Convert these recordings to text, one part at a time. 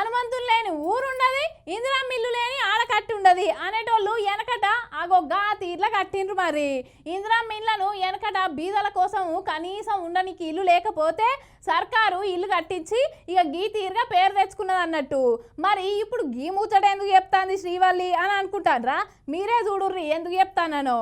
హనుమంతులు లేని ఊరుండది, ఇందిరా మిల్లు లేని ఆడకట్టి ఉండదు అనేటోళ్ళు వెనకట ఆగొగ్గా తీర్ల కట్టిండ్రు. మరి ఇందిరా మిల్లను వెనకట బీదల కోసం కనీసం ఉండనికి ఇల్లు లేకపోతే సర్కారు ఇల్లు కట్టించి ఇక గీ తీరుగా పేరు తెచ్చుకున్నది అన్నట్టు. మరి ఇప్పుడు గీ ముచ్చట ఎందుకు చెప్తాంది శ్రీవల్లి అని అనుకుంటారా? మీరే చూడుర్రి ఎందుకు చెప్తానో.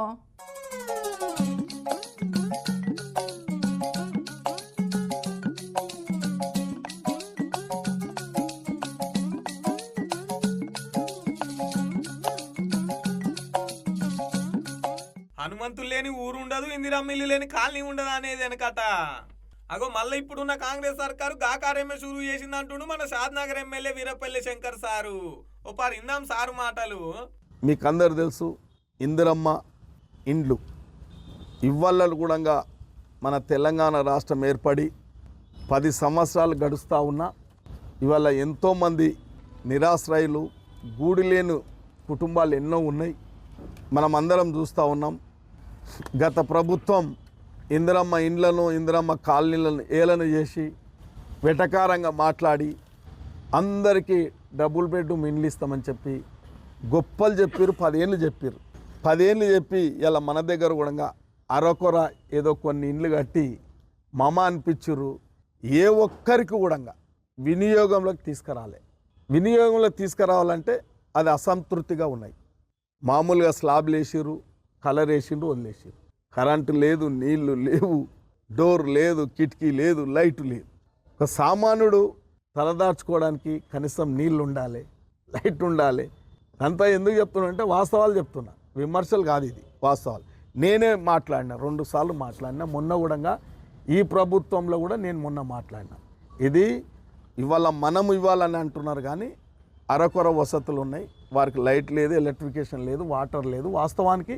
హనుమంతులు లేని ఊరు ఉండదు, ఇందిరమ్మ ఇల్లు లేని కాలనీ ఉండదు అనేది వెనకట. అగో మళ్ళీ ఇప్పుడున్న కాంగ్రెస్ సర్కారు గాకార్యమే షురూ చేసిందంటుండు మన షాద్నగర్ ఎమ్మెల్యే వీరపల్లి శంకర్ సారు. ఓ పారు ఇందాం సారు మాటలు. మీకు అందరు తెలుసు, ఇందిరమ్మ ఇండ్లు ఇవ్వాళ్ళు కూడా మన తెలంగాణ రాష్ట్రం ఏర్పడి 10 సంవత్సరాలు గడుస్తూ ఉన్నా ఇవాళ ఎంతోమంది నిరాశ్రయులు, గూడు లేని కుటుంబాలు ఎన్నో ఉన్నాయి. మనం అందరం చూస్తూ ఉన్నాం. గత ప్రభుత్వం ఇందిరమ్మ ఇండ్లను, ఇందిరమ్మ కాలనీలను ఏలన చేసి వెటకారంగా మాట్లాడి అందరికీ డబుల్ బెడ్రూమ్ ఇండ్లు ఇస్తామని చెప్పి గొప్పలు చెప్పారు. 10 ఏళ్ళు చెప్పారు. 10 ఏళ్ళు చెప్పి ఇలా మన దగ్గర కూడా అరకొర ఏదో కొన్ని ఇండ్లు కట్టి మమ అనిపించరు. ఏ ఒక్కరికి కూడా వినియోగంలోకి వినియోగంలోకి తీసుకురావాలంటే అది అసంతృప్తిగా ఉన్నాయి. మామూలుగా స్లాబ్లు వేసిర్రు, కలర్ వేసిండ్రు, వదిలేసారు. కరెంటు లేదు, నీళ్లు లేవు, డోర్ లేదు, కిటికీ లేదు, లైటు లేదు. ఒక సామాన్యుడు తలదార్చుకోవడానికి కనీసం నీళ్ళు ఉండాలి, లైట్ ఉండాలి. అంతా ఎందుకు చెప్తున్నా అంటే వాస్తవాలు చెప్తున్నా, విమర్శలు కాదు, ఇది వాస్తవాలు. నేనే మాట్లాడినా, 2 సార్లు మాట్లాడినా. మొన్న కూడా ఈ ప్రభుత్వంలో కూడా నేను మొన్న మాట్లాడినా. ఇది మనం ఇవ్వాలని అంటున్నారు కానీ అరకొర వసతులు ఉన్నాయి. వారికి లైట్ లేదు, ఎలక్ట్రిఫికేషన్ లేదు, వాటర్ లేదు, వాస్తవానికి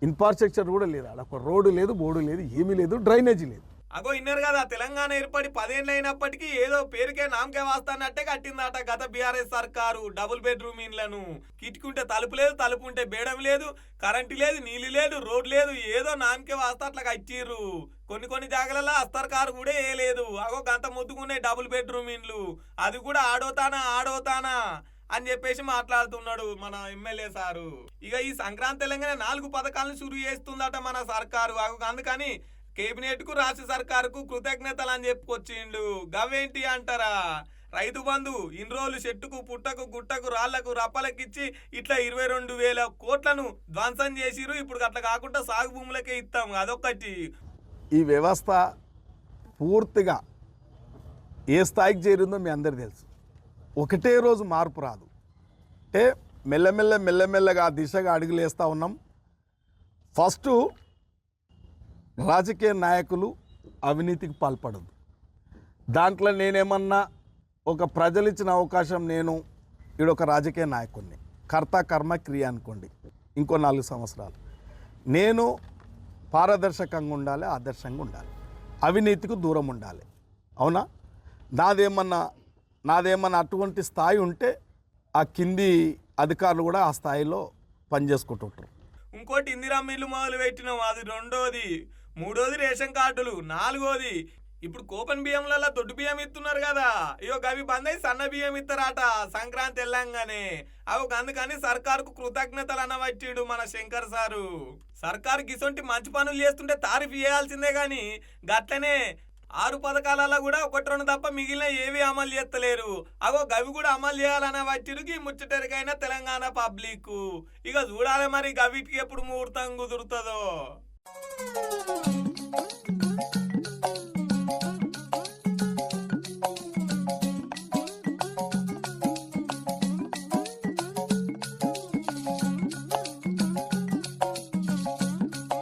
ఇన్ఫ్రాస్ట్రక్చర్ కూడా లేదు. అక్కడ ఒక రోడ్డు లేదు, బోర్డు లేదు, ఏమీ లేదు, డ్రైనేజీ లేదు. అగో ఇన్నారు కదా, తెలంగాణ ఏర్పడి 10 ఏళ్ళు అయినప్పటికీ ఏదో పేరుకే నామకే వాస్తానట్టే కట్టిందట గత బీఆర్ఎస్ సర్కారు డబుల్ బెడ్రూమ్ ఇండ్లను. కిటికుంటే తలుపు లేదు, తలుపు ఉంటే బేడం లేదు, కరెంటు లేదు, నీళ్ళు లేదు, రోడ్ లేదు, ఏదో నామకే వాస్తా అట్లా కట్టిర్రు. కొన్ని జాగాలలో అస్తర్కారు కూడా వేయలేదు. అగో గంత ముద్దుకునే డబుల్ బెడ్రూమ్ ఇండ్లు, అది కూడా ఆడోతానా అని చెప్పేసి మాట్లాడుతున్నాడు మన ఎమ్మెల్యే సారు. ఇక ఈ సంక్రాంతి తెలంగాణ 4 పథకాలను షురూ చేస్తుందట మన సర్కారు. అందుకని కేబినెట్ కు, రాష్ట్ర సర్కారుకు కృతజ్ఞతలు అని చెప్పుకొచ్చిండు. గవేంటి అంటారా? రైతు బంధు ఇన్ని రోజులు చెట్టుకు, పుట్టకు, గుట్టకు, రాళ్లకు, రప్పలకిచ్చి ఇట్లా 22,000 కోట్లను ధ్వంసం చేసిరు. ఇప్పుడు అట్లా కాకుండా సాగు భూములకే ఇస్తాం. అదొక్కటి. ఈ వ్యవస్థ పూర్తిగా ఏ స్థాయికి చేరిందో మీ అందరికీ తెలుసు. ఒకటే రోజు మార్పు రాదు. అంటే మెల్లమెల్లగా ఆ దిశగా అడుగులు వేస్తూ ఉన్నాం. ఫస్ట్ రాజకీయ నాయకులు అవినీతికి పాల్పడదు. దాంట్లో నేనేమన్నా ఒక ప్రజలు ఇచ్చిన అవకాశం, నేను ఈడొక రాజకీయ నాయకుడిని, కర్త కర్మ క్రియ అనుకోండి, ఇంకో 4 సంవత్సరాలు నేను పారదర్శకంగా ఉండాలి, ఆదర్శంగా ఉండాలి, అవినీతికి దూరం ఉండాలి. అవునా? నాదేమన్నా అటువంటి స్థాయి ఉంటే ఆ కింది అధికారులు కూడా ఆ స్థాయిలో పనిచేసుకుంటుంటారు. ఇంకోటి ఇందిరమ్మ ఇల్లు మొదలు పెట్టినాం, అది 2వది. 3వది రేషన్ కార్డులు. 4వది ఇప్పుడు కూపన్ బియ్యంలలో దొడ్డు బియ్యం ఇస్తున్నారు కదా, ఇయో గవి బంద్ అయి సన్న బియ్యం ఇస్తారట సంక్రాంతి వెళ్ళంగానే. అందుకని సర్కారుకు కృతజ్ఞతలు అనవచ్చిండు మన శంకర్ సారు. సర్కారు గిసొంటి మంచి పనులు చేస్తుంటే తారీఫ్ చేయాల్సిందే గాని గట్లనే 6 పథకాలలో కూడా 1-2 తప్ప మిగిలిన ఏవి అమలు చేస్తలేరు. గవి కూడా అమలు చేయాలనే వచ్చిరుకి ముచ్చటరికైన తెలంగాణ పబ్లిక్. ఇక చూడాలి మరి గవిటికి ఎప్పుడు ముహూర్తం కుదురుతుందో.